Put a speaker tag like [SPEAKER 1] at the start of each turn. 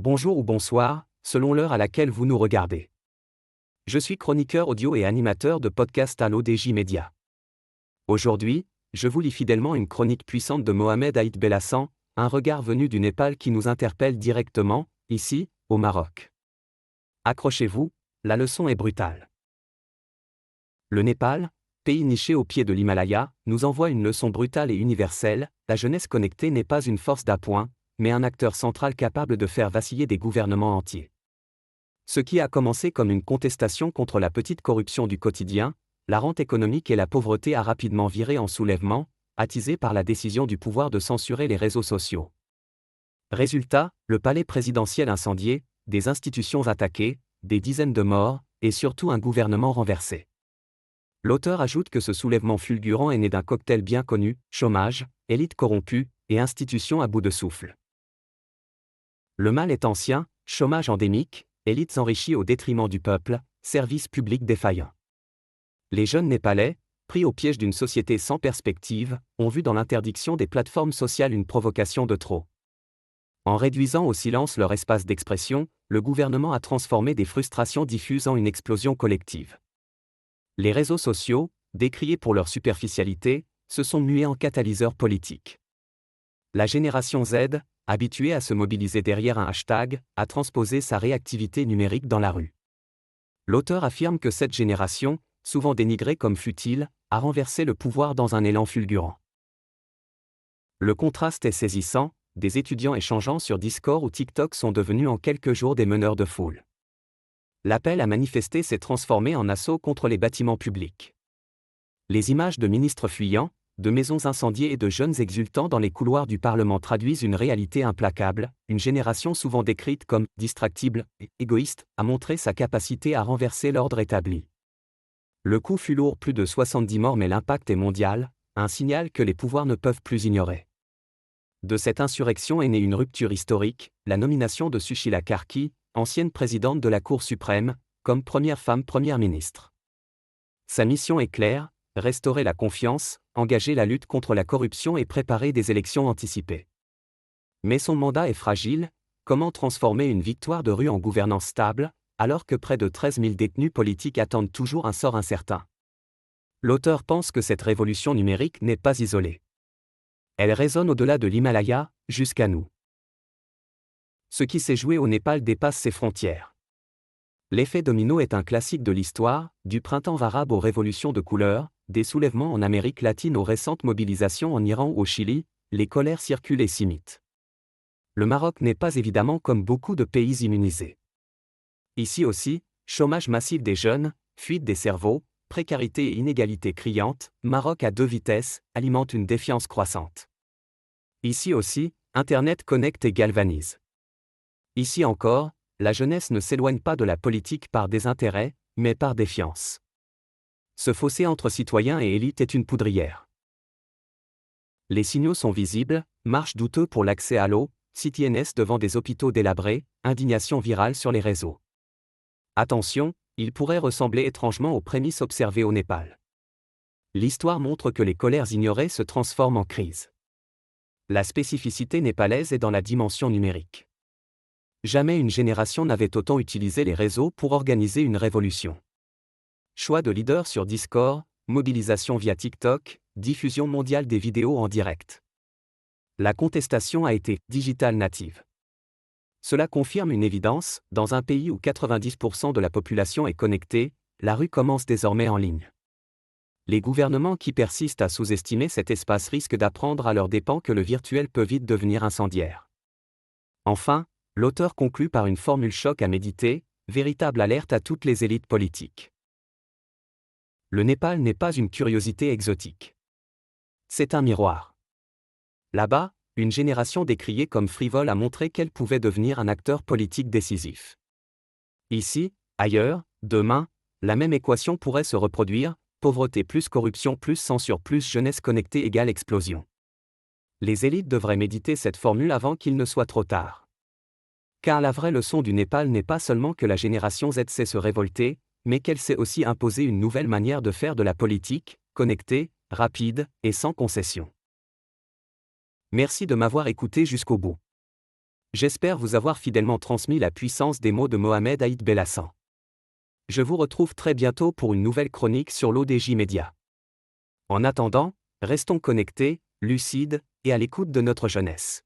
[SPEAKER 1] Bonjour ou bonsoir, selon l'heure à laquelle vous nous regardez. Je suis chroniqueur audio et animateur de podcast à l'ODJ Média. Aujourd'hui, je vous lis fidèlement une chronique puissante de Mohamed Aït Belhassan, un regard venu du Népal qui nous interpelle directement, ici, au Maroc. Accrochez-vous, la leçon est brutale. Le Népal, pays niché au pied de l'Himalaya, nous envoie une leçon brutale et universelle: la jeunesse connectée n'est pas une force d'appoint, mais un acteur central capable de faire vaciller des gouvernements entiers. Ce qui a commencé comme une contestation contre la petite corruption du quotidien, la rente économique et la pauvreté a rapidement viré en soulèvement, attisé par la décision du pouvoir de censurer les réseaux sociaux. Résultat, le palais présidentiel incendié, des institutions attaquées, des dizaines de morts, et surtout un gouvernement renversé. L'auteur ajoute que ce soulèvement fulgurant est né d'un cocktail bien connu: chômage, élite corrompue, et institutions à bout de souffle. Le mal est ancien: chômage endémique, élites enrichies au détriment du peuple, services publics défaillants. Les jeunes Népalais, pris au piège d'une société sans perspective, ont vu dans l'interdiction des plateformes sociales une provocation de trop. En réduisant au silence leur espace d'expression, le gouvernement a transformé des frustrations diffuses en une explosion collective. Les réseaux sociaux, décriés pour leur superficialité, se sont mués en catalyseurs politiques. La génération Z, habituée à se mobiliser derrière un hashtag, a transposé sa réactivité numérique dans la rue. L'auteur affirme que cette génération, souvent dénigrée comme futile, a renversé le pouvoir dans un élan fulgurant. Le contraste est saisissant: des étudiants échangeant sur Discord ou TikTok sont devenus en quelques jours des meneurs de foule. L'appel à manifester s'est transformé en assaut contre les bâtiments publics. Les images de ministres fuyants, de maisons incendiées et de jeunes exultants dans les couloirs du Parlement traduisent une réalité implacable: une génération souvent décrite comme distractible et égoïste a montré sa capacité à renverser l'ordre établi. Le coup fut lourd: plus de 70 morts, mais l'impact est mondial, un signal que les pouvoirs ne peuvent plus ignorer. De cette insurrection est née une rupture historique: la nomination de Sushila Karki, ancienne présidente de la Cour suprême, comme première femme première ministre. Sa mission est claire: restaurer la confiance, engager la lutte contre la corruption et préparer des élections anticipées. Mais son mandat est fragile: comment transformer une victoire de rue en gouvernance stable, alors que près de 13 000 détenus politiques attendent toujours un sort incertain? L'auteur pense que cette révolution numérique n'est pas isolée. Elle résonne au-delà de l'Himalaya, jusqu'à nous. Ce qui s'est joué au Népal dépasse ses frontières. L'effet domino est un classique de l'histoire: du printemps arabe aux révolutions de couleur, des soulèvements en Amérique latine aux récentes mobilisations en Iran ou au Chili, les colères circulent et s'imitent. Le Maroc n'est pas évidemment comme beaucoup de pays immunisés. Ici aussi, chômage massif des jeunes, fuite des cerveaux, précarité et inégalité criante, Maroc à deux vitesses, alimente une défiance croissante. Ici aussi, Internet connecte et galvanise. Ici encore, la jeunesse ne s'éloigne pas de la politique par désintérêt, mais par défiance. Ce fossé entre citoyens et élites est une poudrière. Les signaux sont visibles: marche douteux pour l'accès à l'eau, site INS devant des hôpitaux délabrés, indignation virale sur les réseaux. Attention, il pourrait ressembler étrangement aux prémices observées au Népal. L'histoire montre que les colères ignorées se transforment en crise. La spécificité népalaise est dans la dimension numérique. Jamais une génération n'avait autant utilisé les réseaux pour organiser une révolution. Choix de leader sur Discord, mobilisation via TikTok, diffusion mondiale des vidéos en direct. La contestation a été digital native. Cela confirme une évidence: dans un pays où 90% de la population est connectée, la rue commence désormais en ligne. Les gouvernements qui persistent à sous-estimer cet espace risquent d'apprendre à leurs dépens que le virtuel peut vite devenir incendiaire. Enfin, l'auteur conclut par une formule choc à méditer, véritable alerte à toutes les élites politiques. Le Népal n'est pas une curiosité exotique. C'est un miroir. Là-bas, une génération décriée comme frivole a montré qu'elle pouvait devenir un acteur politique décisif. Ici, ailleurs, demain, la même équation pourrait se reproduire: pauvreté plus corruption plus censure plus jeunesse connectée égale explosion. Les élites devraient méditer cette formule avant qu'il ne soit trop tard. Car la vraie leçon du Népal n'est pas seulement que la génération Z sait se révolter, mais qu'elle sait aussi imposer une nouvelle manière de faire de la politique: connectée, rapide et sans concession. Merci de m'avoir écouté jusqu'au bout. J'espère vous avoir fidèlement transmis la puissance des mots de Mohamed Aïd Belhassan. Je vous retrouve très bientôt pour une nouvelle chronique sur l'ODJ Média. En attendant, restons connectés, lucides, et à l'écoute de notre jeunesse.